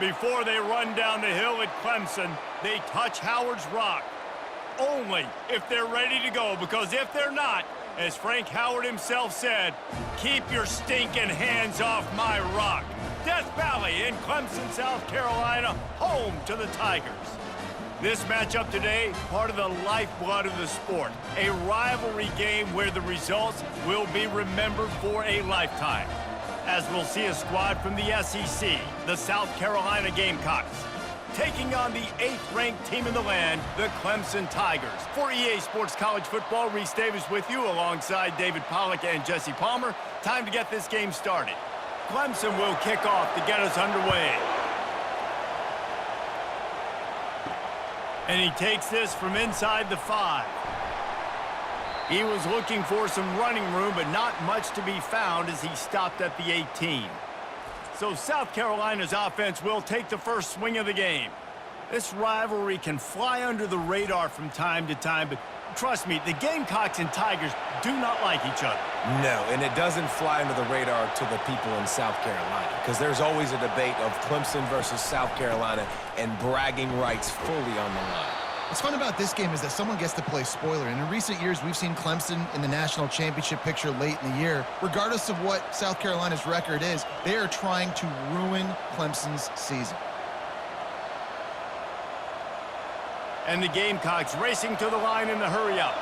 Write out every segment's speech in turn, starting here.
Before they run down the hill at Clemson, they touch Howard's rock. Only if they're ready to go, because if they're not, as Frank Howard himself said, keep your stinking hands off my rock. Death Valley in Clemson, South Carolina, home to the Tigers. This matchup today, part of the lifeblood of the sport. A rivalry game where the results will be remembered for a lifetime. As we'll see a squad from the SEC, the South Carolina Gamecocks, taking on the 8th-ranked team in the land, the Clemson Tigers. For EA Sports College Football, Reese Davis with you alongside David Pollack and Jesse Palmer. Time to get this game started. Clemson will kick off to get us underway. And he takes this from inside the 5. He was looking for some running room, but not much to be found as he stopped at the 18. So South Carolina's offense will take the first swing of the game. This rivalry can fly under the radar from time to time, but trust me, the Gamecocks and Tigers do not like each other. No, and it doesn't fly under the radar to the people in South Carolina, because there's always a debate of Clemson versus South Carolina and bragging rights fully on the line. What's fun about this game is that someone gets to play spoiler, and in recent years we've seen Clemson in the national championship picture late in the year. Regardless of what South Carolina's record is, they are trying to ruin Clemson's season. And the Gamecocks racing to the line in the hurry-up.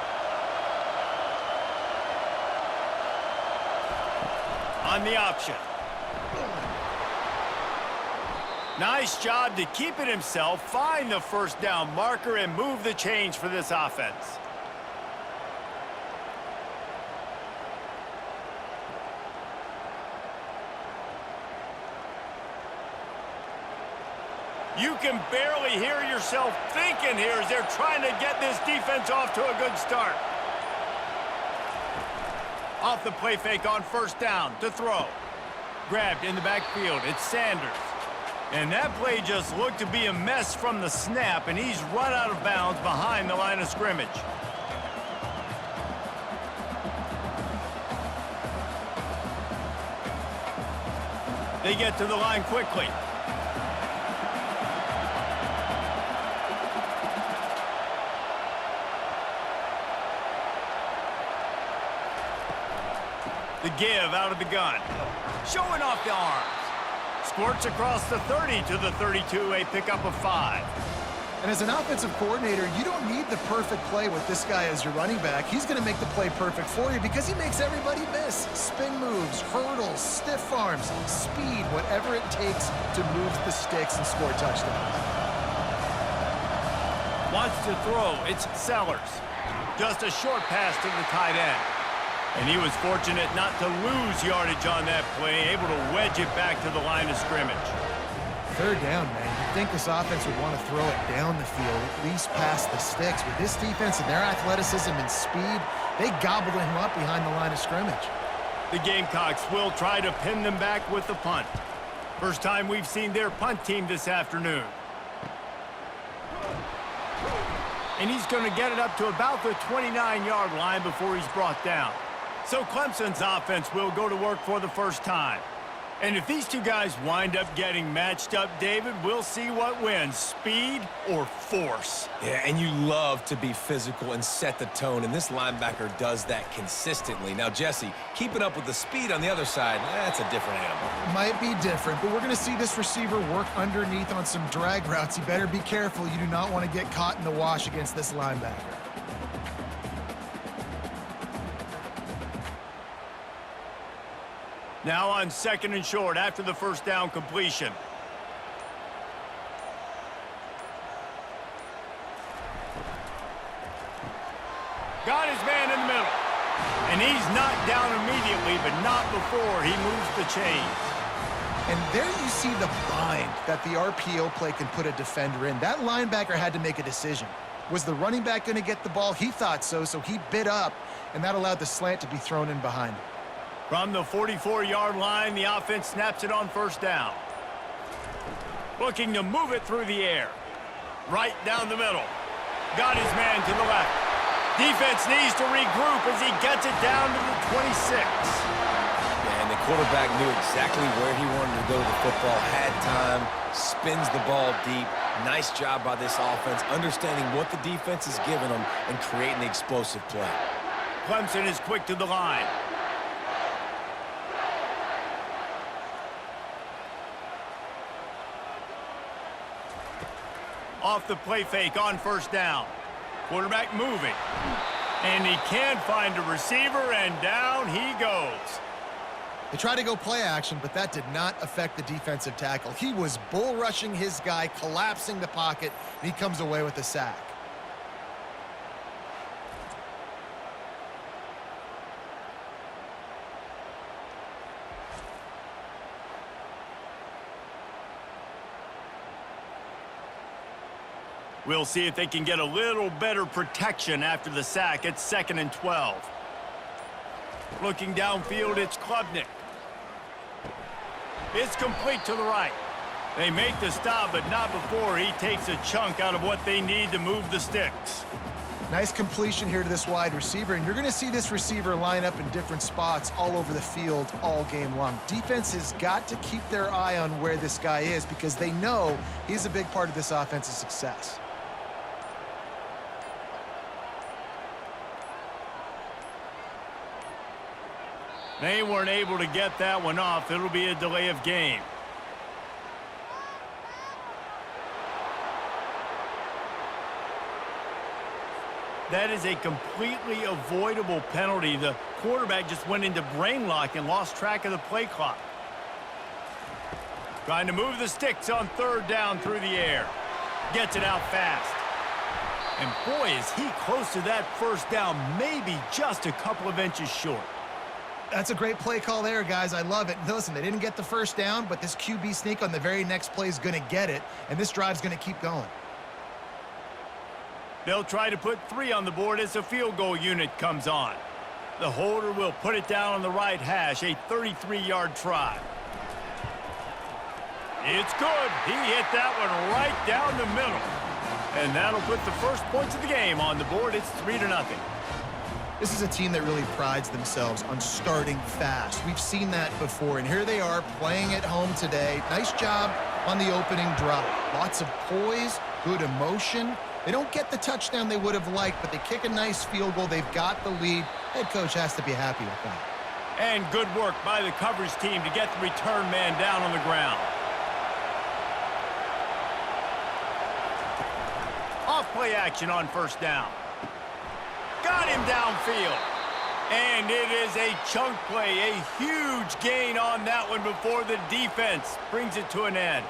On the option. Nice job to keep it himself, find the first down marker, and move the change for this offense. You can barely hear yourself thinking here as they're trying to get this defense off to a good start. Off the play fake on first down to throw. Grabbed in the backfield, it's Sanders. And that play just looked to be a mess from the snap, and he's run out of bounds behind the line of scrimmage. They get to the line quickly. The give out of the gun. Showing off the arms. Squirts across the 30 to the 32, a pickup of 5. And as an offensive coordinator, you don't need the perfect play with this guy as your running back. He's going to make the play perfect for you because he makes everybody miss. Spin moves, hurdles, stiff arms, speed, whatever it takes to move the sticks and score touchdowns. Wants to throw, it's Sellers. Just a short pass to the tight end. And he was fortunate not to lose yardage on that play, able to wedge it back to the line of scrimmage. Third down, man. You'd think this offense would want to throw it down the field, at least past the sticks. With this defense and their athleticism and speed, they gobbled him up behind the line of scrimmage. The Gamecocks will try to pin them back with the punt. First time we've seen their punt team this afternoon. And he's going to get it up to about the 29-yard line before he's brought down. So Clemson's offense will go to work for the first time. And if these two guys wind up getting matched up, David, we'll see what wins, speed or force. Yeah, and you love to be physical and set the tone, and this linebacker does that consistently. Now, Jesse, keeping up with the speed on the other side, that's a different animal. Might be different, but we're going to see this receiver work underneath on some drag routes. You better be careful. You do not want to get caught in the wash against this linebacker. Now on second and short after the first down completion. Got his man in the middle. And he's knocked down immediately, but not before he moves the chains. And there you see the bind that the RPO play can put a defender in. That linebacker had to make a decision. Was the running back going to get the ball? He thought so, so he bit up, and that allowed the slant to be thrown in behind him. From the 44-yard line, the offense snaps it on first down. Looking to move it through the air. Right down the middle. Got his man to the left. Defense needs to regroup as he gets it down to the 26. Yeah, and the quarterback knew exactly where he wanted to go with the football, had time, spins the ball deep. Nice job by this offense, understanding what the defense is giving them and creating the explosive play. Clemson is quick to the line. Off the play fake on first down. Quarterback moving. And he can find a receiver, and down he goes. They tried to go play action, but that did not affect the defensive tackle. He was bull rushing his guy, collapsing the pocket, and he comes away with a sack. We'll see if they can get a little better protection after the sack. It's 2nd and 12. Looking downfield, it's Klubnik. It's complete to the right. They make the stop, but not before he takes a chunk out of what they need to move the sticks. Nice completion here to this wide receiver, and you're going to see this receiver line up in different spots all over the field all game long. Defense has got to keep their eye on where this guy is because they know he's a big part of this offense's success. They weren't able to get that one off. It'll be a delay of game. That is a completely avoidable penalty. The quarterback just went into brain lock and lost track of the play clock. Trying to move the sticks on 3rd down through the air. Gets it out fast. And boy, is he close to that first down, maybe just a couple of inches short. That's a great play call there, guys. I love it. Listen, they didn't get the first down, but this QB sneak on the very next play is going to get it, and this drive's going to keep going. They'll try to put 3 on the board as the field goal unit comes on. The holder will put it down on the right hash, a 33-yard try. It's good. He hit that one right down the middle. And that'll put the first points of the game on the board. It's 3-0. This is a team that really prides themselves on starting fast. We've seen that before, and here they are playing at home today. Nice job on the opening drive. Lots of poise, good emotion. They don't get the touchdown they would have liked, but they kick a nice field goal. They've got the lead. Head coach has to be happy with that. And good work by the coverage team to get the return man down on the ground. Off play action on first down. Got him downfield. And it is a chunk play, a huge gain on that one before the defense brings it to an end.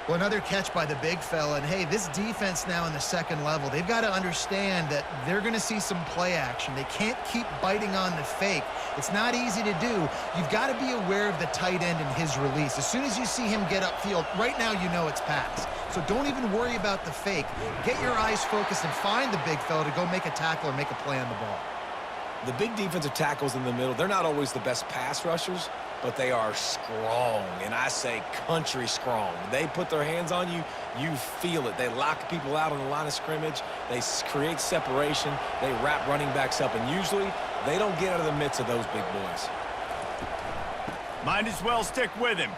Well, another catch by the big fella. And, hey, this defense now in the second level, they've got to understand that they're going to see some play action. They can't keep biting on the fake. It's not easy to do. You've got to be aware of the tight end and his release. As soon as you see him get upfield, right now you know it's pass. So don't even worry about the fake. Get your eyes focused and find the big fella to go make a tackle or make a play on the ball. The big defensive tackles in the middle, they're not always the best pass rushers, but they are strong, and I say country strong. They put their hands on you, you feel it. They lock people out on the line of scrimmage. They create separation. They wrap running backs up, and usually they don't get out of the midst of those big boys. Might as well stick with him.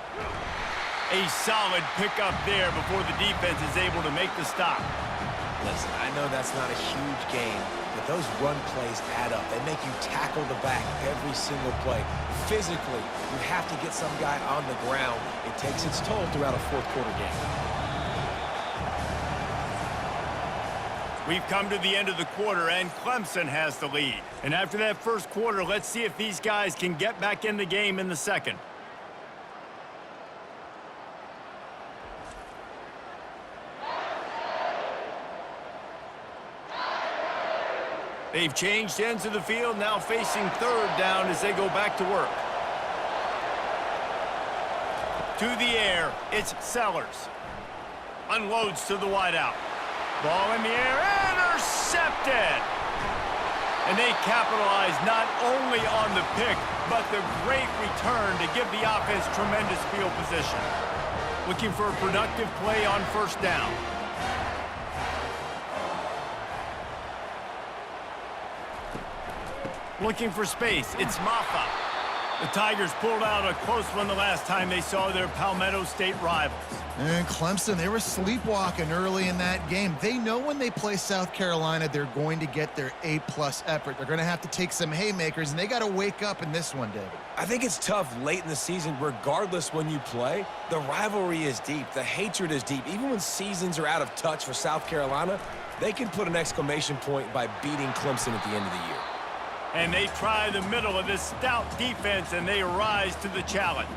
A solid pickup there before the defense is able to make the stop. Listen, I know that's not a huge game, but those run plays add up. They make you tackle the back every single play. Physically, you have to get some guy on the ground. It takes its toll throughout a fourth-quarter game. We've come to the end of the quarter, and Clemson has the lead. And after that first quarter, let's see if these guys can get back in the game in the second. They've changed ends of the field, now facing 3rd down as they go back to work. To the air, it's Sellers. Unloads to the wideout. Ball in the air, intercepted! And they capitalize not only on the pick, but the great return to give the offense tremendous field position. Looking for a productive play on first down. Looking for space, it's Maffa. The Tigers pulled out a close one the last time they saw their Palmetto State rivals. And Clemson, they were sleepwalking early in that game. They know when they play South Carolina, they're going to get their A-plus effort. They're going to have to take some haymakers, and they got to wake up in this one, David. I think it's tough late in the season, regardless when you play. The rivalry is deep. The hatred is deep. Even when seasons are out of touch for South Carolina, they can put an exclamation point by beating Clemson at the end of the year. And they try the middle of this stout defense, and they rise to the challenge.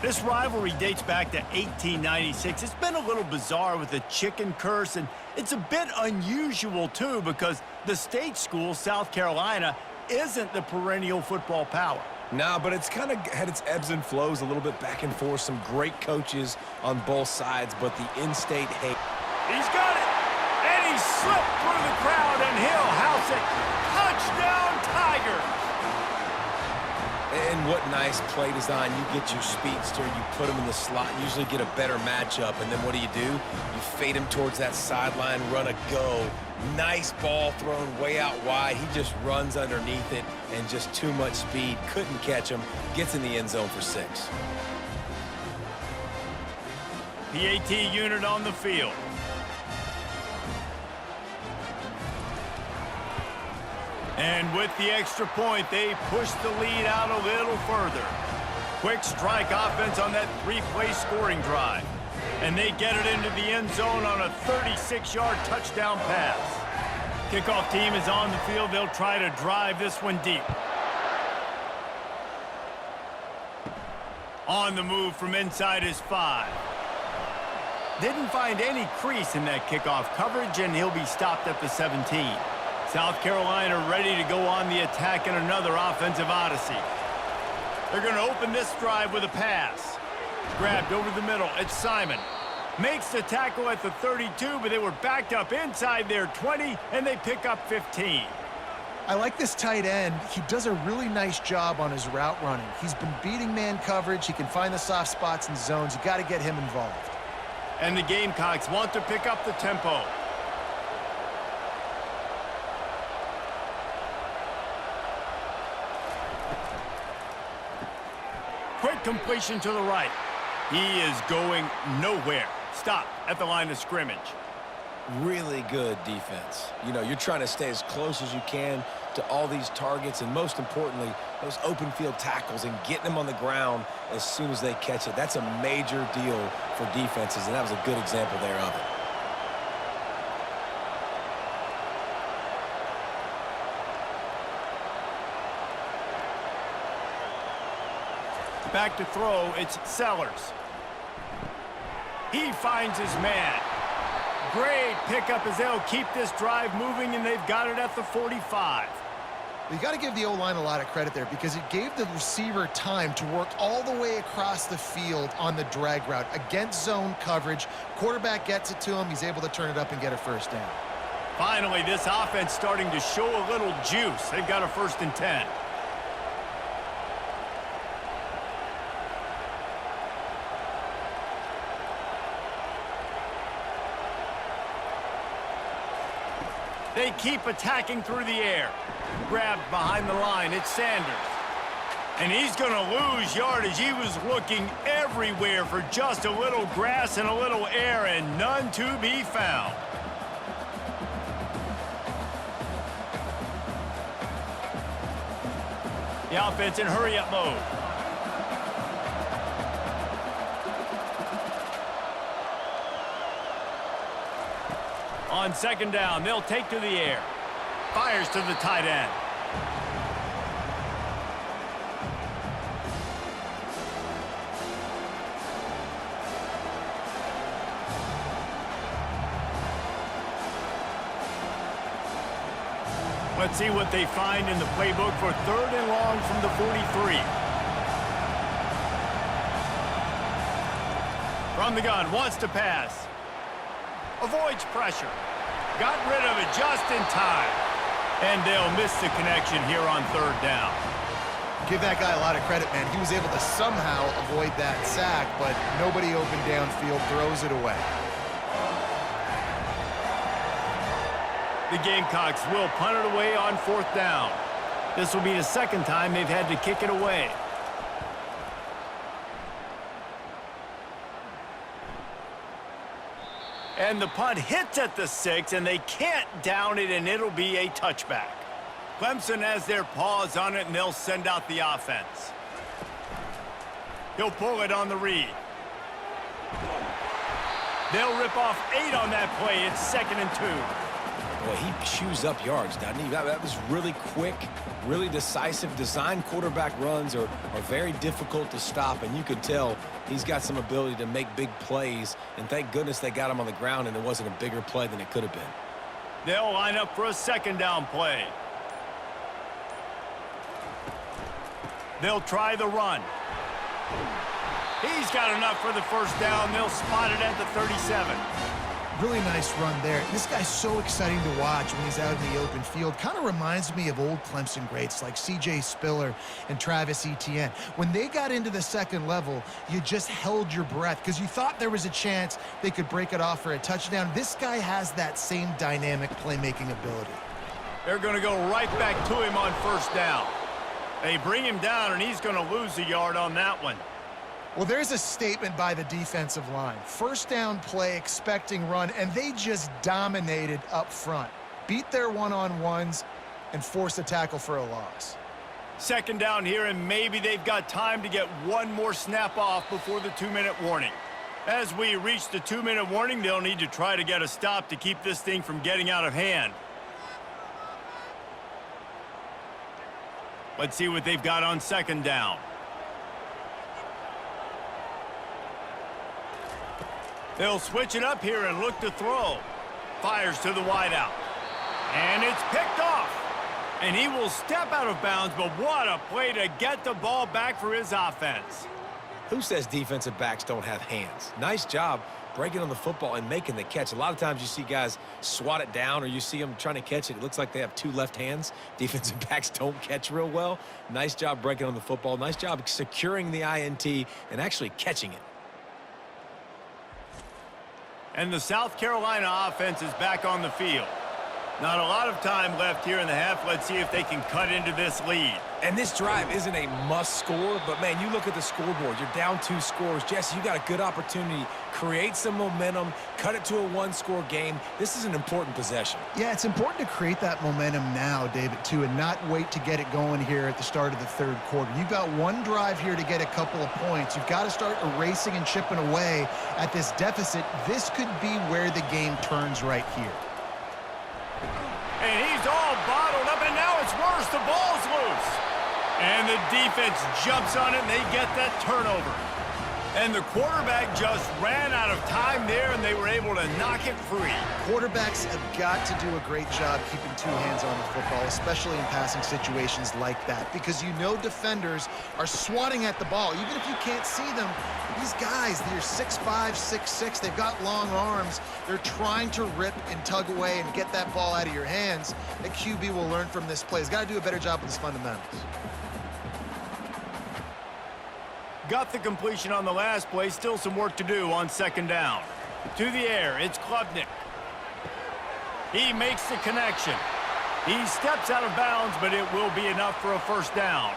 This rivalry dates back to 1896. It's been a little bizarre with the chicken curse, and it's a bit unusual, too, because the state school, South Carolina, isn't the perennial football power. No, but it's kind of had its ebbs and flows a little bit back and forth. Some great coaches on both sides, but the in-state hate. He's got it, and he slipped through the crowd, and he'll house it. Touchdown, Tigers! And what nice play design. You get your speedster, you put him in the slot, usually get a better matchup, and then what do? You fade him towards that sideline, run a go. Nice ball thrown way out wide. He just runs underneath it, and just too much speed. Couldn't catch him. Gets in the end zone for 6. PAT unit on the field. And with the extra point, they push the lead out a little further. Quick strike offense on that 3-play scoring drive. And they get it into the end zone on a 36-yard touchdown pass. Kickoff team is on the field. They'll try to drive this one deep. On the move from inside his 5. Didn't find any crease in that kickoff coverage, and he'll be stopped at the 17. South Carolina ready to go on the attack in another offensive odyssey. They're going to open this drive with a pass. Grabbed over the middle. It's Simon. Makes the tackle at the 32, but they were backed up inside their 20, and they pick up 15. I like this tight end. He does a really nice job on his route running. He's been beating man coverage. He can find the soft spots and zones. You got to get him involved. And the Gamecocks want to pick up the tempo. Quick completion to the right. He is going nowhere. Stop at the line of scrimmage. Really good defense. You know, you're trying to stay as close as you can to all these targets, and most importantly, those open field tackles and getting them on the ground as soon as they catch it. That's a major deal for defenses, and that was a good example there of it. Back to throw, it's Sellers. He finds his man. Great pickup as they'll keep this drive moving, and they've got it at the 45. You got to give the O-line a lot of credit there because it gave the receiver time to work all the way across the field on the drag route against zone coverage. Quarterback gets it to him. He's able to turn it up and get a first down. Finally, this offense starting to show a little juice. They've got a 1st and 10. They keep attacking through the air. Grabbed behind the line, it's Sanders. And he's going to lose yardage. He was looking everywhere for just a little grass and a little air, and none to be found. The offense in hurry-up mode. On 2nd down, they'll take to the air. Fires to the tight end. Let's see what they find in the playbook for 3rd and long from the 43. From the gun, wants to pass. Avoids pressure. Got rid of it just in time. And they'll miss the connection here on 3rd down. Give that guy a lot of credit, man. He was able to somehow avoid that sack, but nobody open downfield, throws it away. The Gamecocks will punt it away on 4th down. This will be the 2nd time they've had to kick it away. And the punt hits at the 6, and they can't down it, and it'll be a touchback. Clemson has their paws on it, and they'll send out the offense. He'll pull it on the read. They'll rip off 8 on that play. It's 2nd and 2. Boy, he chews up yards, doesn't he? That was really quick, really decisive. Design quarterback runs are very difficult to stop, and you could tell he's got some ability to make big plays, and thank goodness they got him on the ground and it wasn't a bigger play than it could have been. They'll line up for a 2nd down play. They'll try the run. He's got enough for the 1st down. They'll spot it at the 37. Really nice run there. This guy's so exciting to watch when he's out in the open field. Kind of reminds me of old Clemson greats like C.J. Spiller and Travis Etienne. When they got into the 2nd level, you just held your breath because you thought there was a chance they could break it off for a touchdown. This guy has that same dynamic playmaking ability. They're going to go right back to him on 1st down. They bring him down, and he's going to lose a yard on that one. Well, there's a statement by the defensive line. 1st down play, expecting run, and they just dominated up front. Beat their one-on-ones and forced a tackle for a loss. 2nd down here, and maybe they've got time to get one more snap off before the 2-minute warning. As we reach the 2-minute warning, they'll need to try to get a stop to keep this thing from getting out of hand. Let's see what they've got on 2nd down. They'll switch it up here and look to throw. Fires to the wideout. And it's picked off. And he will step out of bounds, but what a play to get the ball back for his offense. Who says defensive backs don't have hands? Nice job breaking on the football and making the catch. A lot of times you see guys swat it down or you see them trying to catch it. It looks like they have 2 left hands. Defensive backs don't catch real well. Nice job breaking on the football. Nice job securing the INT and actually catching it. And the South Carolina offense is back on the field. Not a lot of time left here in the half. Let's see if they can cut into this lead. And this drive isn't a must score, but man, you look at the scoreboard. You're down 2 scores. Jesse, you got a good opportunity. Create some momentum. Cut it to a 1-score game. This is an important possession. Yeah, it's important to create that momentum now, David, too, and not wait to get it going here at the start of the 3rd quarter. You've got one drive here to get a couple of points. You've got to start erasing and chipping away at this deficit. This could be where the game turns right here. And he's all bottled up, and now it's worse. The ball's loose. And the defense jumps on it, and they get that turnover. And the quarterback just ran out of time there, and they were able to knock it free. Quarterbacks have got to do a great job keeping 2 hands on the football, especially in passing situations like that, because you know defenders are swatting at the ball. Even if you can't see them, these guys, they're 6'5", 6'6", they've got long arms. They're trying to rip and tug away and get that ball out of your hands. The QB will learn from this play. He's got to do a better job with his fundamentals. Got the completion on the last play. Still some work to do on 2nd down. To the air, it's Klubnik. He makes the connection. He steps out of bounds, but it will be enough for a 1st down.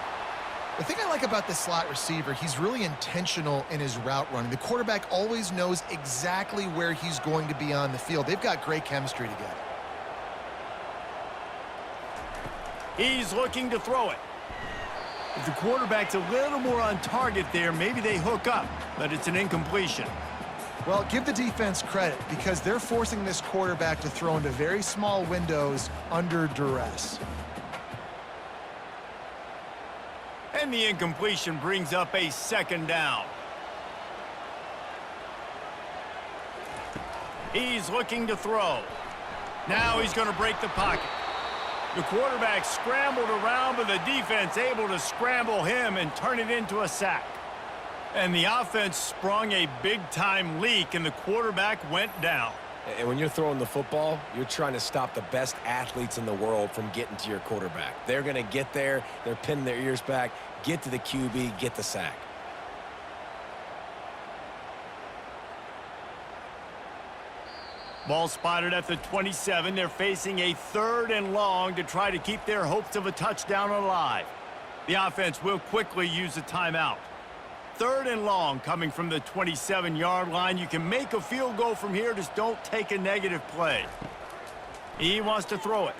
The thing I like about this slot receiver, he's really intentional in his route running. The quarterback always knows exactly where he's going to be on the field. They've got great chemistry together. He's looking to throw it. If the quarterback's a little more on target there, maybe they hook up, but it's an incompletion. Well, give the defense credit because they're forcing this quarterback to throw into very small windows under duress. And the incompletion brings up a 2nd down. He's looking to throw. Now he's going to break the pocket. The quarterback scrambled around, but the defense able to scramble him and turn it into a sack. And the offense sprung a big-time leak, and the quarterback went down. And when you're throwing the football, you're trying to stop the best athletes in the world from getting to your quarterback. They're going to get there. They're pinning their ears back, get to the QB, get the sack. Ball spotted at the 27. They're facing a 3rd and long to try to keep their hopes of a touchdown alive. The offense will quickly use a timeout. 3rd and long coming from the 27-yard line. You can make a field goal from here, just don't take a negative play. He wants to throw it.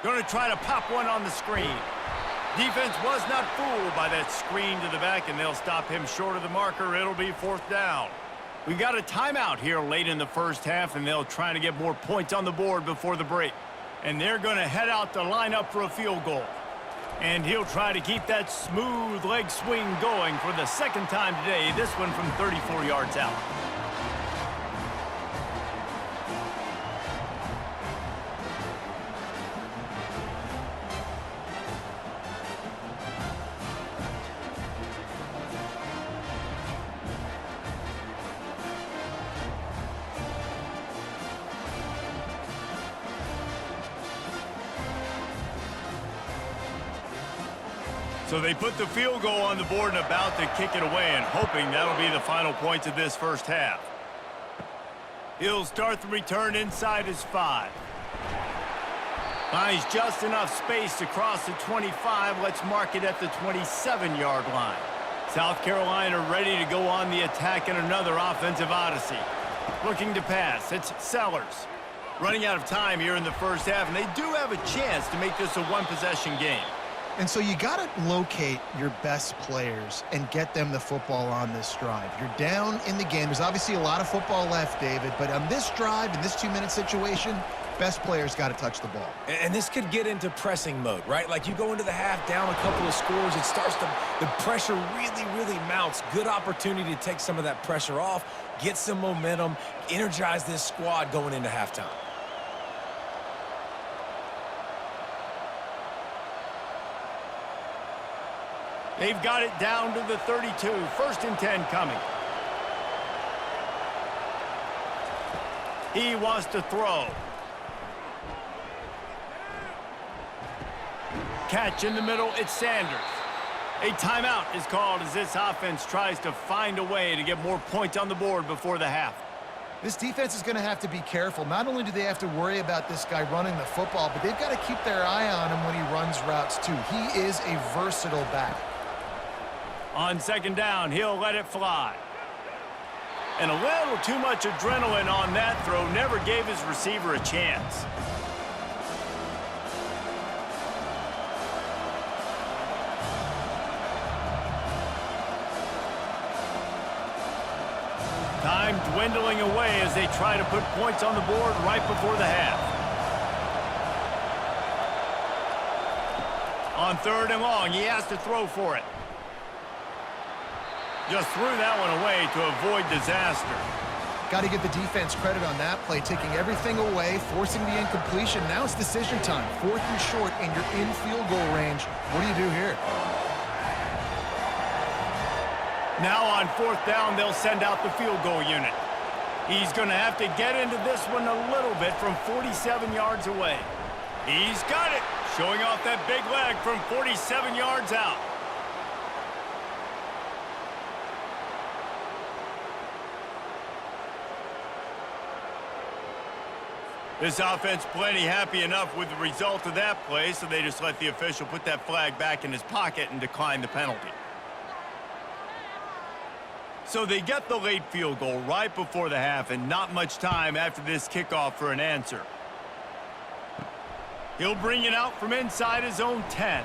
Going to try to pop one on the screen. Defense was not fooled by that screen to the back, and they'll stop him short of the marker. It'll be 4th down. We got a timeout here late in the first half, and they'll try to get more points on the board before the break. And they're going to head out to line up for a field goal. And he'll try to keep that smooth leg swing going for the 2nd time today, this one from 34 yards out. So they put the field goal on the board and about to kick it away, and hoping that'll be the final points of this first half. He'll start the return inside his 5. Finds just enough space to cross the 25. Let's mark it at the 27-yard line. South Carolina ready to go on the attack in another offensive odyssey. Looking to pass. It's Sellers. Running out of time here in the first half, and they do have a chance to make this a one-possession game. And so you got to locate your best players and get them the football on this drive. You're down in the game. There's obviously a lot of football left, David, but on this drive, in this 2-minute situation, best players got to touch the ball. And this could get into pressing mode, right? Like you go into the half down a couple of scores, it starts to, the pressure really mounts. Good opportunity to take some of that pressure off, get some momentum, energize this squad going into halftime. They've got it down to the 32. 1st and 10 coming. He wants to throw. Catch in the middle, it's Sanders. A timeout is called as this offense tries to find a way to get more points on the board before the half. This defense is going to have to be careful. Not only do they have to worry about this guy running the football, but they've got to keep their eye on him when he runs routes too. He is a versatile back. On 2nd down, he'll let it fly. And a little too much adrenaline on that throw. Never gave his receiver a chance. Time dwindling away as they try to put points on the board right before the half. On 3rd and long, he has to throw for it. Just threw that one away to avoid disaster. Got to give the defense credit on that play, taking everything away, forcing the incompletion. Now it's decision time. 4th and short, and you're in field goal range. What do you do here? Now on 4th down, they'll send out the field goal unit. He's going to have to get into this one a little bit from 47 yards away. He's got it, showing off that big leg from 47 yards out. This offense plenty happy enough with the result of that play, so they just let the official put that flag back in his pocket and decline the penalty. So they get the late field goal right before the half, and not much time after this kickoff for an answer. He'll bring it out from inside his own 10.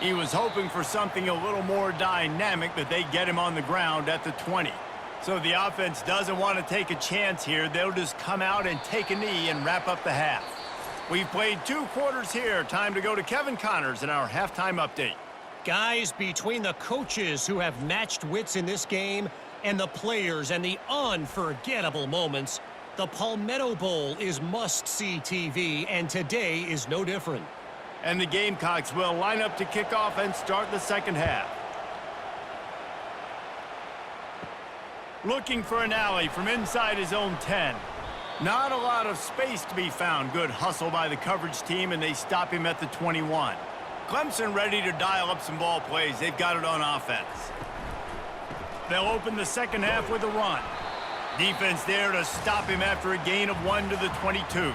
He was hoping for something a little more dynamic, but they get him on the ground at the 20. So the offense doesn't want to take a chance here. They'll just come out and take a knee and wrap up the half. We've played 2 quarters here. Time to go to Kevin Connors in our halftime update. Guys, between the coaches who have matched wits in this game and the players and the unforgettable moments, the Palmetto Bowl is must-see TV, and today is no different. And the Gamecocks will line up to kick off and start the 2nd half. Looking for an alley from inside his own 10. Not a lot of space to be found. Good hustle by the coverage team, and they stop him at the 21. Clemson ready to dial up some ball plays. They've got it on offense. They'll open the 2nd half with a run. Defense there to stop him after a gain of 1 to the 22.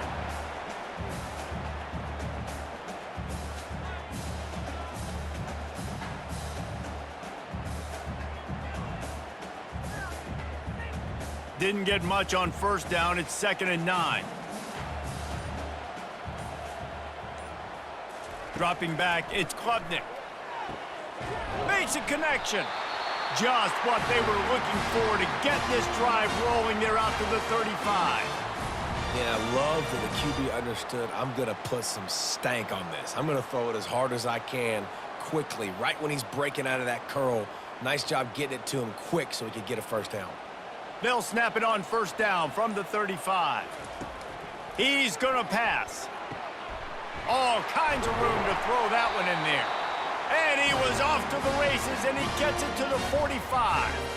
Didn't get much on first down. It's 2nd and 9. Dropping back, it's Klubnik. Makes a connection. Just what they were looking for to get this drive rolling there out to the 35. Yeah, I love that the QB understood I'm going to put some stank on this. I'm going to throw it as hard as I can quickly, right when he's breaking out of that curl. Nice job getting it to him quick so he could get a first down. They'll snap it on first down from the 35. He's going to pass. All kinds of room to throw that one in there. And he was off to the races, and he gets it to the 45.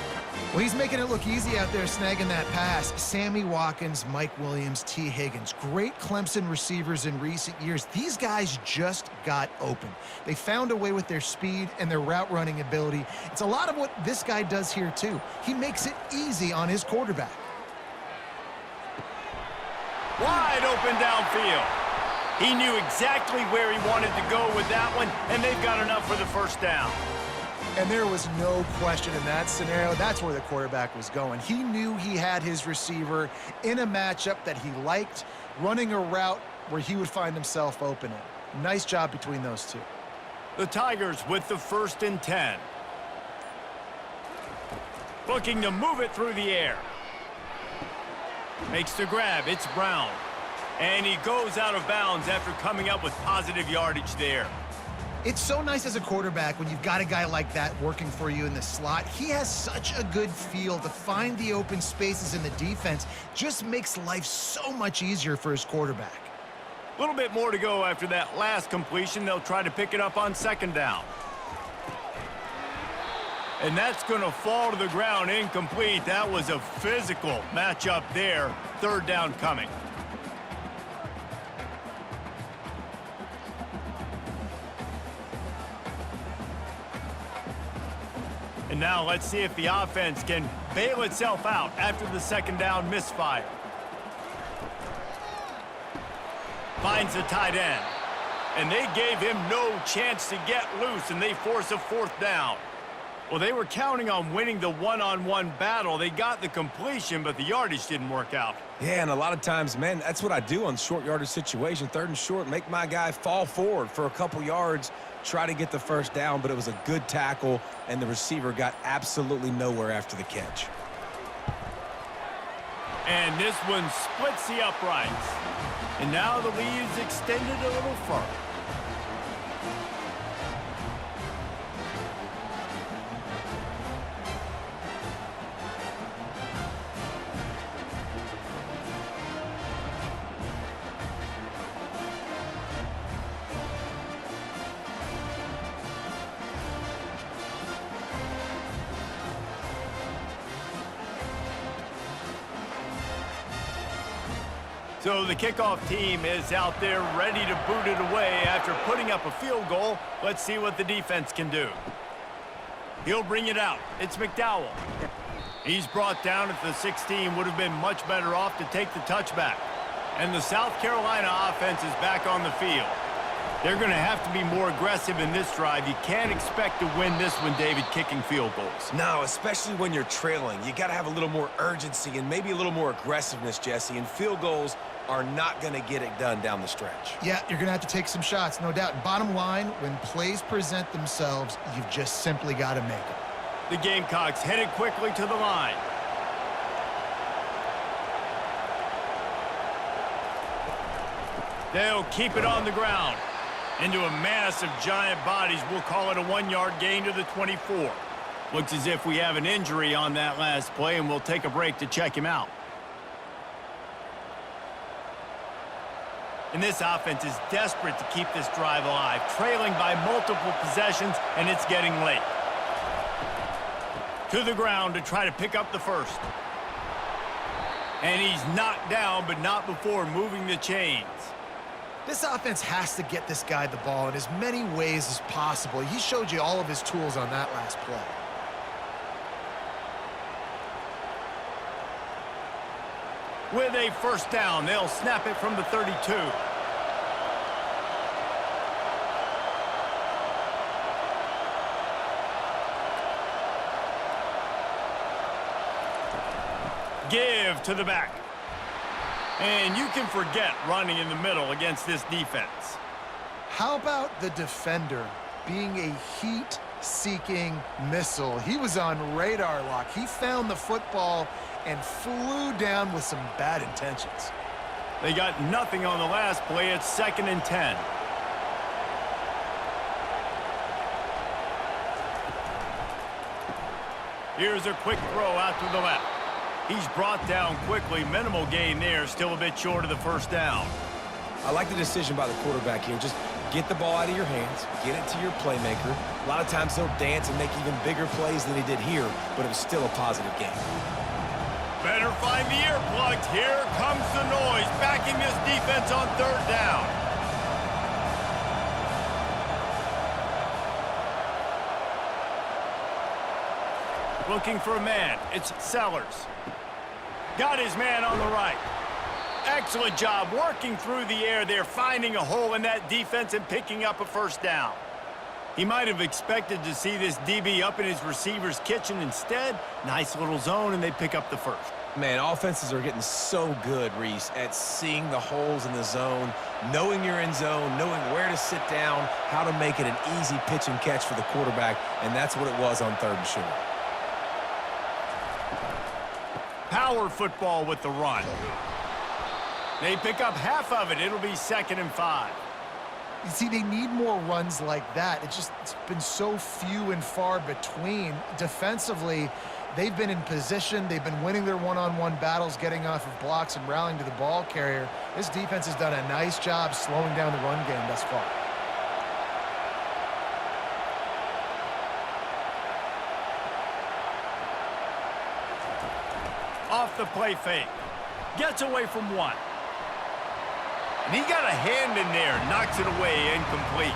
Well, he's making it look easy out there snagging that pass. Sammy Watkins, Mike Williams, T. Higgins. Great Clemson receivers in recent years. These guys just got open. They found a way with their speed and their route running ability. It's a lot of what this guy does here, too. He makes it easy on his quarterback. Wide open downfield. He knew exactly where he wanted to go with that one, and they've got enough for the first down. And there was no question in that scenario. That's where the quarterback was going. He knew he had his receiver in a matchup that he liked, running a route where he would find himself open. Nice job between those two. The Tigers with the 1st and 10. Looking to move it through the air. Makes the grab. It's Brown. And he goes out of bounds after coming up with positive yardage there. It's so nice as a quarterback when you've got a guy like that working for you in the slot. He has such a good feel to find the open spaces in the defense. Just makes life so much easier for his quarterback. A little bit more to go after that last completion. They'll try to pick it up on 2nd down. And that's going to fall to the ground incomplete. That was a physical matchup there. 3rd down coming. And now let's see if the offense can bail itself out after the 2nd down misfire. Finds the tight end. And they gave him no chance to get loose, and they force a 4th down. Well, they were counting on winning the one-on-one battle. They got the completion, but the yardage didn't work out. Yeah, and a lot of times, man, that's what I do on short yardage situation. 3rd and short, make my guy fall forward for a couple yards, try to get the first down, but it was a good tackle, and the receiver got absolutely nowhere after the catch. And this one splits the uprights. And now the lead is extended a little further. So the kickoff team is out there ready to boot it away after putting up a field goal. Let's see what the defense can do. He'll bring it out. It's McDowell. He's brought down at the 16. Would have been much better off to take the touchback. And the South Carolina offense is back on the field. They're going to have to be more aggressive in this drive. You can't expect to win this one, David, kicking field goals. No, especially when you're trailing. You got to have a little more urgency and maybe a little more aggressiveness, Jesse. And field goals are not going to get it done down the stretch. Yeah, you're going to have to take some shots, no doubt. Bottom line, when plays present themselves, you've just simply got to make them. The Gamecocks headed quickly to the line. They'll keep it on the ground. Into a mass of giant bodies. We'll call it a 1-yard gain to the 24. Looks as if we have an injury on that last play, and we'll take a break to check him out. And this offense is desperate to keep this drive alive, trailing by multiple possessions, and it's getting late. To the ground to try to pick up the first. And he's knocked down, but not before moving the chains. This offense has to get this guy the ball in as many ways as possible. He showed you all of his tools on that last play. With a first down, they'll snap it from the 32. give to the back. And you can forget running in the middle against this defense. How about the defender being a heat-seeking missile? He was on radar lock. He found the football and flew down with some bad intentions. They got nothing on the last play. It's 2nd and 10. Here's a quick throw out to the left. He's brought down quickly. Minimal gain there. Still a bit short of the first down. I like the decision by the quarterback here. Just get the ball out of your hands, get it to your playmaker. A lot of times he'll dance and make even bigger plays than he did here, but it was still a positive game. Better find the earplugs. Here comes the noise, backing this defense on 3rd down. Looking for a man. It's Sellers. Got his man on the right. Excellent job working through the air there, finding a hole in that defense and picking up a first down. He might have expected to see this DB up in his receiver's kitchen. Instead, nice little zone, and they pick up the first. Man, offenses are getting so good, Reese, at seeing the holes in the zone, knowing you're in zone, knowing where to sit down, how to make it an easy pitch and catch for the quarterback, and that's what it was on 3rd and short. Power football with the run. They pick up half of it. It'll be 2nd and 5. You see, they need more runs like that. It's been so few and far between. Defensively, they've been in position. They've been winning their one-on-one battles, getting off of blocks and rallying to the ball carrier. This defense has done a nice job slowing down the run game thus far. Off the play fake. Gets away from one. And he got a hand in there. Knocks it away, incomplete.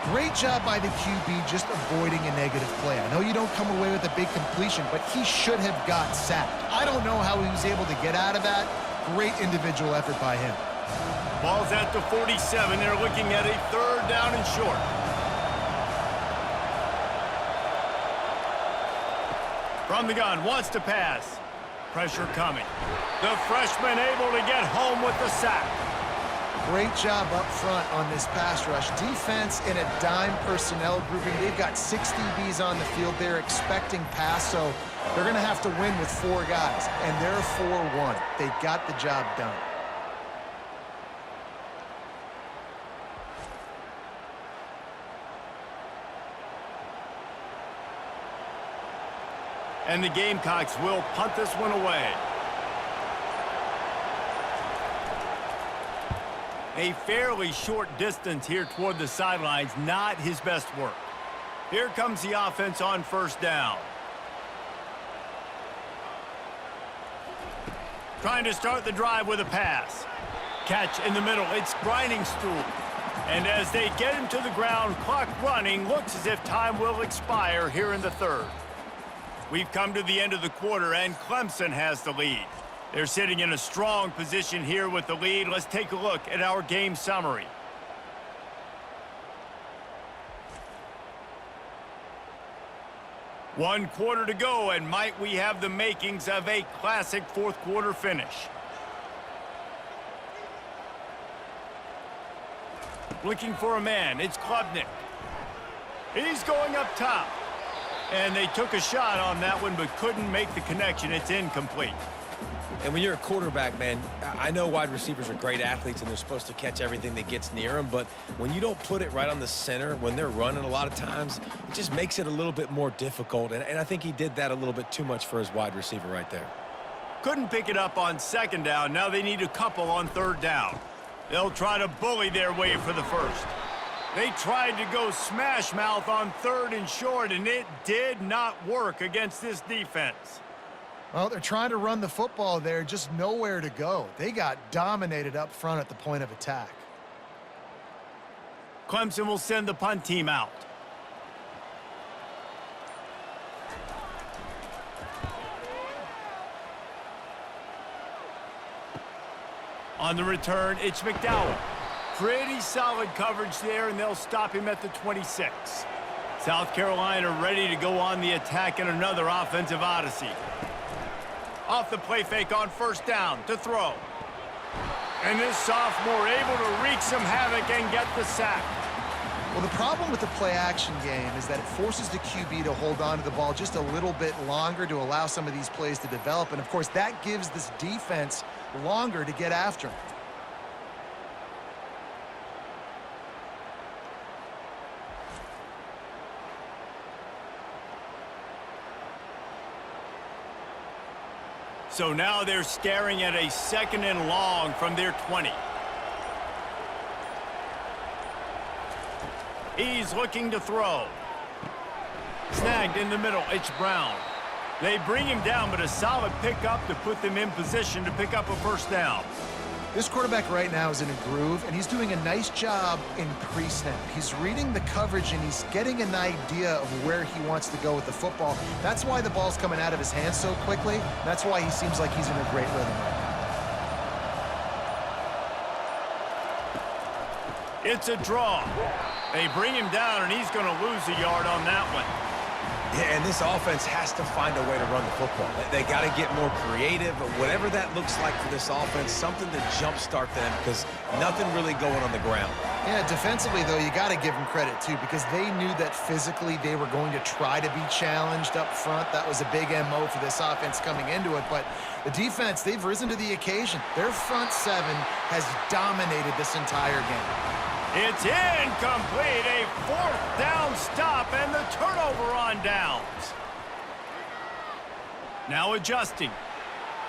Great job by the QB just avoiding a negative play. I know you don't come away with a big completion, but he should have got sacked. I don't know how he was able to get out of that. Great individual effort by him. Ball's at the 47. They're looking at a 3rd down and short. From the gun, wants to pass. Pressure coming. The freshman able to get home with the sack. Great job up front on this pass rush. Defense in a dime personnel grouping. They've got 6 DBs on the field. They're expecting pass, so they're going to have to win with 4 guys, and they're 4-1. They got the job done. And the Gamecocks will punt this one away. A fairly short distance here toward the sidelines, not his best work. Here comes the offense on 1st down. Trying to start the drive with a pass. Catch in the middle, it's Grinding Stool. And as they get him to the ground, clock running, looks as if time will expire here in the 3rd. We've come to the end of the quarter, and Clemson has the lead. They're sitting in a strong position here with the lead. Let's take a look at our game summary. One quarter to go, and might we have the makings of a classic 4th quarter finish. Looking for a man, it's Klubnik. He's going up top. And they took a shot on that one, but couldn't make the connection. It's incomplete. And when you're a quarterback, man, I know wide receivers are great athletes and they're supposed to catch everything that gets near them, but when you don't put it right on the center, when they're running a lot of times, it just makes it a little bit more difficult. And I think he did that a little bit too much for his wide receiver right there. Couldn't pick it up on 2nd down. Now they need a couple on 3rd down. They'll try to bully their way for the first. They tried to go smash mouth on 3rd and short, and it did not work against this defense. Well, they're trying to run the football there, just nowhere to go. They got dominated up front at the point of attack. Clemson will send the punt team out. On the return, it's McDowell. Pretty solid coverage there, and they'll stop him at the 26. South Carolina ready to go on the attack in another offensive odyssey. Off the play fake on first down to throw. And this sophomore able to wreak some havoc and get the sack. Well, the problem with the play-action game is that it forces the QB to hold on to the ball just a little bit longer to allow some of these plays to develop. And, of course, that gives this defense longer to get after him. So now they're staring at a 2nd and long from their 20. He's looking to throw. Snagged in the middle, it's Brown. They bring him down, but a solid pickup to put them in position to pick up a first down. This quarterback right now is in a groove, and he's doing a nice job in pre-snap. He's reading the coverage, and he's getting an idea of where he wants to go with the football. That's why the ball's coming out of his hands so quickly. That's why he seems like he's in a great rhythm right now. It's a draw. They bring him down, and he's going to lose a yard on that one. Yeah, and this offense has to find a way to run the football. They got to get more creative, but whatever that looks like for this offense, something to jumpstart them because nothing really going on the ground. Yeah, defensively, though, you got to give them credit, too, because they knew that physically they were going to try to be challenged up front. That was a big MO for this offense coming into it, but the defense, they've risen to the occasion. Their front seven has dominated this entire game. It's incomplete, a 4th down stop, and the turnover on downs. Now adjusting.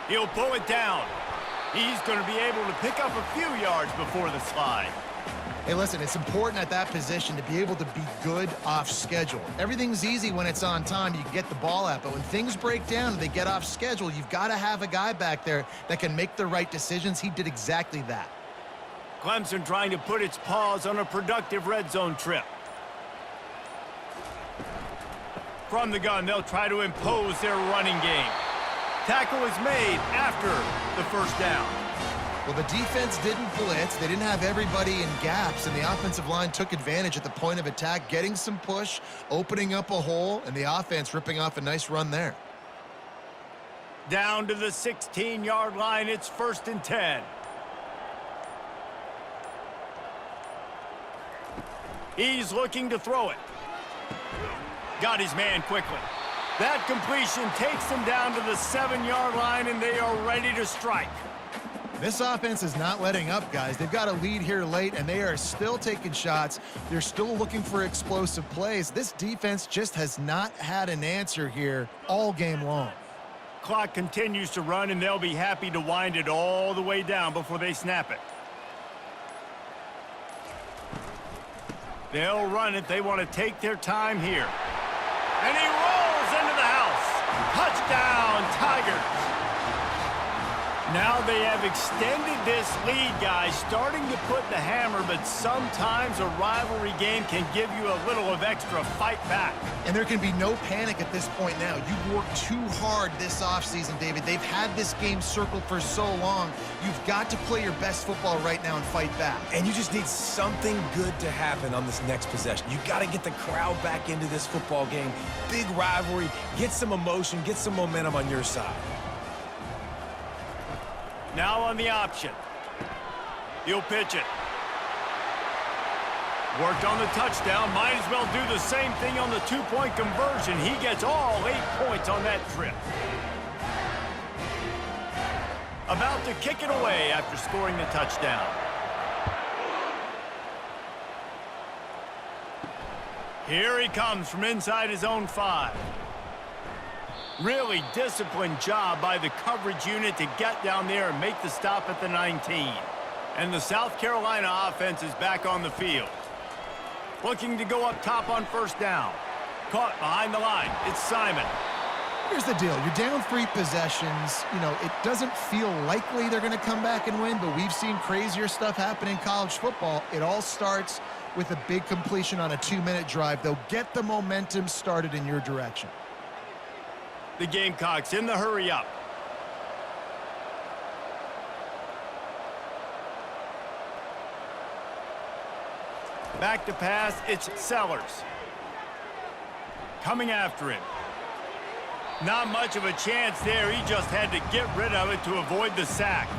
He'll pull it down. He's going to be able to pick up a few yards before the slide. Hey, listen, it's important at that position to be able to be good off schedule. Everything's easy when it's on time. You can get the ball out, but when things break down and they get off schedule, you've got to have a guy back there that can make the right decisions. He did exactly that. Clemson trying to put its paws on a productive red zone trip. From the gun, they'll try to impose their running game. Tackle is made after the first down. Well, the defense didn't blitz. They didn't have everybody in gaps, and the offensive line took advantage at the point of attack, getting some push, opening up a hole, and the offense ripping off a nice run there. Down to the 16-yard line, it's 1st and 10. He's looking to throw it. Got his man quickly. That completion takes them down to the 7-yard line, and they are ready to strike. This offense is not letting up, guys. They've got a lead here late, and they are still taking shots. They're still looking for explosive plays. This defense just has not had an answer here all game long. Clock continues to run, and they'll be happy to wind it all the way down before they snap it. They'll run it. They want to take their time here. And he rolls into the house. Touchdown, Tigers. Now they have extended this lead, guys, starting to put the hammer, but sometimes a rivalry game can give you a little of extra fight back. And there can be no panic at this point now. You've worked too hard this offseason, David. They've had this game circled for so long. You've got to play your best football right now and fight back. And you just need something good to happen on this next possession. You got to get the crowd back into this football game. Big rivalry. Get some emotion. Get some momentum on your side. Now on the option. He'll pitch it. Worked on the touchdown. Might as well do the same thing on the two-point conversion. He gets all 8 points on that trip. About to kick it away after scoring the touchdown. Here he comes from inside his own 5. Really disciplined job by the coverage unit to get down there and make the stop at the 19. And the South Carolina offense is back on the field. Looking to go up top on first down. Caught behind the line. It's Simon. Here's the deal. You're down 3 possessions. You know, it doesn't feel likely they're going to come back and win, but we've seen crazier stuff happen in college football. It all starts with a big completion on a 2-minute drive. They'll get the momentum started in your direction. The Gamecocks in the hurry up. Back to pass, it's Sellers. Coming after him. Not much of a chance there. He just had to get rid of it to avoid the sack.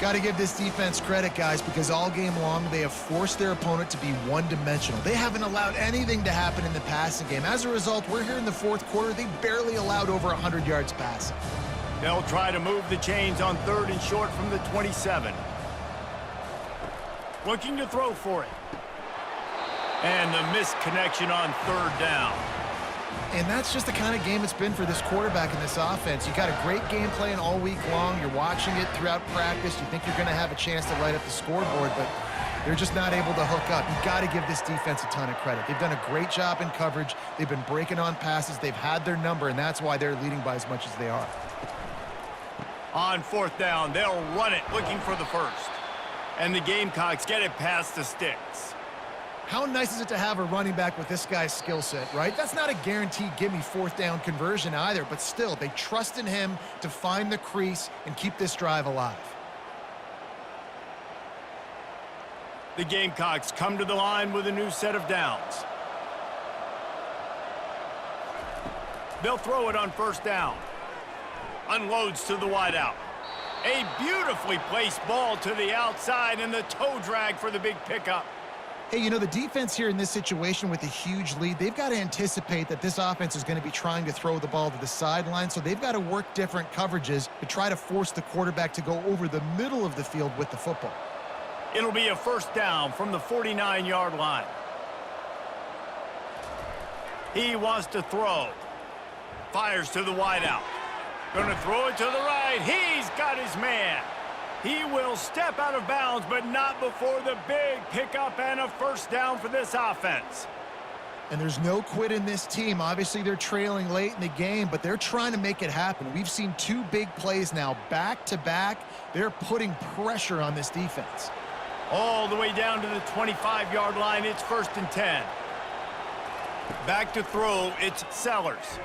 Got to give this defense credit, guys, because all game long they have forced their opponent to be one-dimensional. They haven't allowed anything to happen in the passing game. As a result, we're here in the fourth quarter. They barely allowed over 100 yards passing. They'll try to move the chains on 3rd and short from the 27. Looking to throw for it. And the missed connection on 3rd down. And that's just the kind of game it's been for this quarterback in this offense. You got a great game plan all week long. You're watching it throughout practice. You think you're going to have a chance to light up the scoreboard, but they're just not able to hook up. You got to give this defense a ton of credit. They've done a great job in coverage. They've been breaking on passes. They've had their number, and that's why they're leading by as much as they are. On 4th down, they'll run it, looking for the first. And the Gamecocks get it past the sticks. How nice is it to have a running back with this guy's skill set, right? That's not a guaranteed give-me 4th down conversion either, but still, they trust in him to find the crease and keep this drive alive. The Gamecocks come to the line with a new set of downs. They'll throw it on 1st down. Unloads to the wideout. A beautifully placed ball to the outside and the toe drag for the big pickup. Hey, you know, the defense here in this situation with a huge lead, they've got to anticipate that this offense is going to be trying to throw the ball to the sideline, so they've got to work different coverages to try to force the quarterback to go over the middle of the field with the football. It'll be a 1st down from the 49-yard line. He wants to throw. Fires to the wideout. Going to throw it to the right. He's got his man. He will step out of bounds, but not before the big pickup and a 1st down for this offense. And there's no quit in this team. Obviously, they're trailing late in the game, but they're trying to make it happen. We've seen 2 big plays now, back-to-back. They're putting pressure on this defense. All the way down to the 25-yard line. It's 1st and 10. Back to throw. It's Sellers.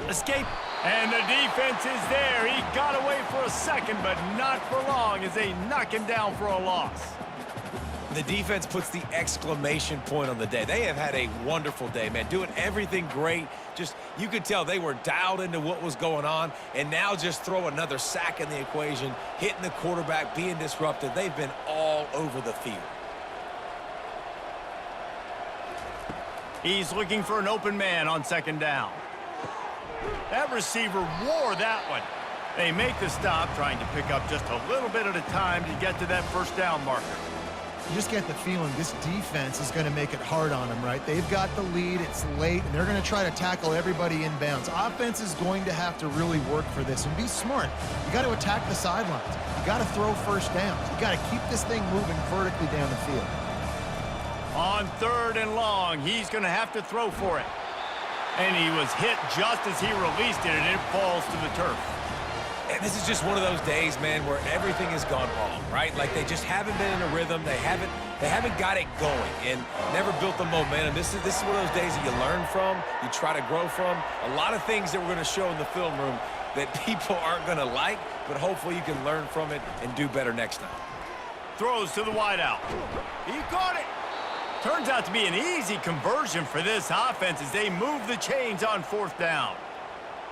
Escape. And the defense is there. He got away for a second, but not for long as they knock him down for a loss. The defense puts the exclamation point on the day. They have had a wonderful day, man, doing everything great. Just, you could tell they were dialed into what was going on, and now just throw another sack in the equation, hitting the quarterback, being disrupted. They've been all over the field. He's looking for an open man on 2nd down. That receiver wore that one. They make the stop, trying to pick up just a little bit at a time to get to that 1st down marker. You just get the feeling this defense is going to make it hard on them, right? They've got the lead, it's late, and they're going to try to tackle everybody inbounds. Offense is going to have to really work for this and be smart. You got to attack the sidelines. You got to throw 1st downs. You got to keep this thing moving vertically down the field. On 3rd and long, he's going to have to throw for it. And he was hit just as he released it, and it falls to the turf. And this is just one of those days, man, where everything has gone wrong, right? Like they just haven't been in a rhythm. They haven't got it going and never built the momentum. This is one of those days that you learn from, you try to grow from. A lot of things that we're going to show in the film room that people aren't going to like, but hopefully you can learn from it and do better next time. Throws to the wideout. He caught it. Turns out to be an easy conversion for this offense as they move the chains on 4th down.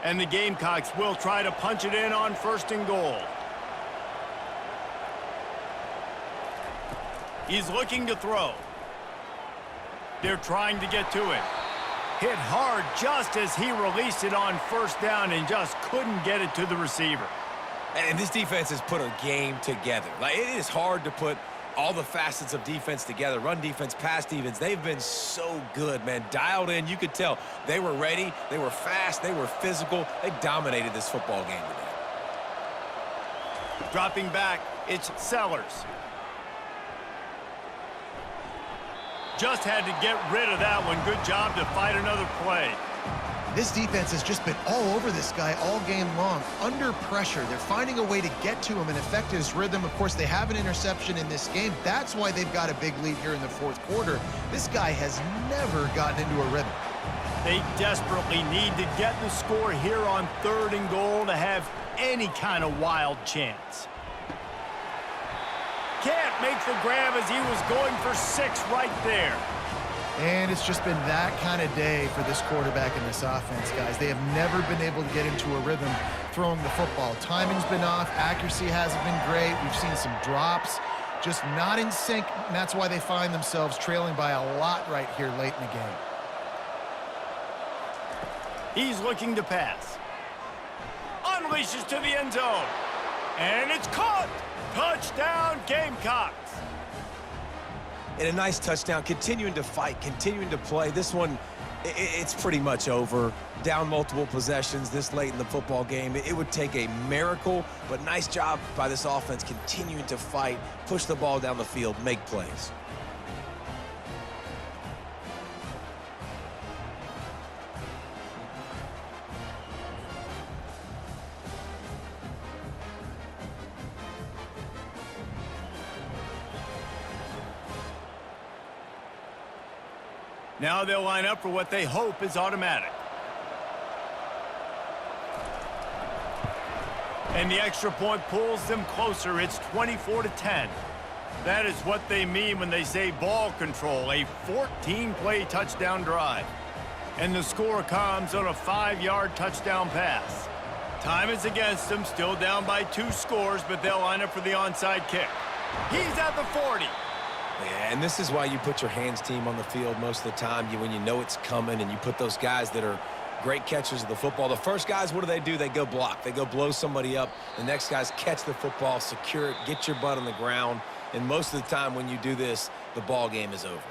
And the Gamecocks will try to punch it in on 1st and goal. He's looking to throw. They're trying to get to it. Hit hard just as he released it on 1st down and just couldn't get it to the receiver. And this defense has put a game together. Like, it is hard to put all the facets of defense together. Run defense, pass defense. They've been so good, man. Dialed in. You could tell they were ready. They were fast. They were physical. They dominated this football game today. Dropping back, it's Sellers. Just had to get rid of that one. Good job to fight another play. This defense has just been all over this guy all game long. Under pressure, they're finding a way to get to him and affect his rhythm. Of course, they have an interception in this game. That's why they've got a big lead here in the 4th quarter. This guy has never gotten into a rhythm. They desperately need to get the score here on 3rd and goal to have any kind of wild chance. Can't make the grab as he was going for 6 right there. And it's just been that kind of day for this quarterback and this offense, guys. They have never been able to get into a rhythm throwing the football. Timing's been off. Accuracy hasn't been great. We've seen some drops. Just not in sync, and that's why they find themselves trailing by a lot right here late in the game. He's looking to pass. Unleashes to the end zone. And it's caught. Touchdown, Gamecocks. And a nice touchdown, continuing to fight, continuing to play. This one, it's pretty much over. Down multiple possessions this late in the football game. It would take a miracle, but nice job by this offense continuing to fight, push the ball down the field, make plays. Now they'll line up for what they hope is automatic. And the extra point pulls them closer. It's 24-10. That is what they mean when they say ball control, a 14-play touchdown drive. And the score comes on a 5-yard touchdown pass. Time is against them, still down by 2 scores, but they'll line up for the onside kick. He's at the 40. Yeah, and this is why you put your hands team on the field most of the time, when you know it's coming, and you put those guys that are great catchers of the football. The first guys, what do? They go block. They go blow somebody up. The next guys catch the football, secure it, get your butt on the ground. And most of the time when you do this, the ball game is over.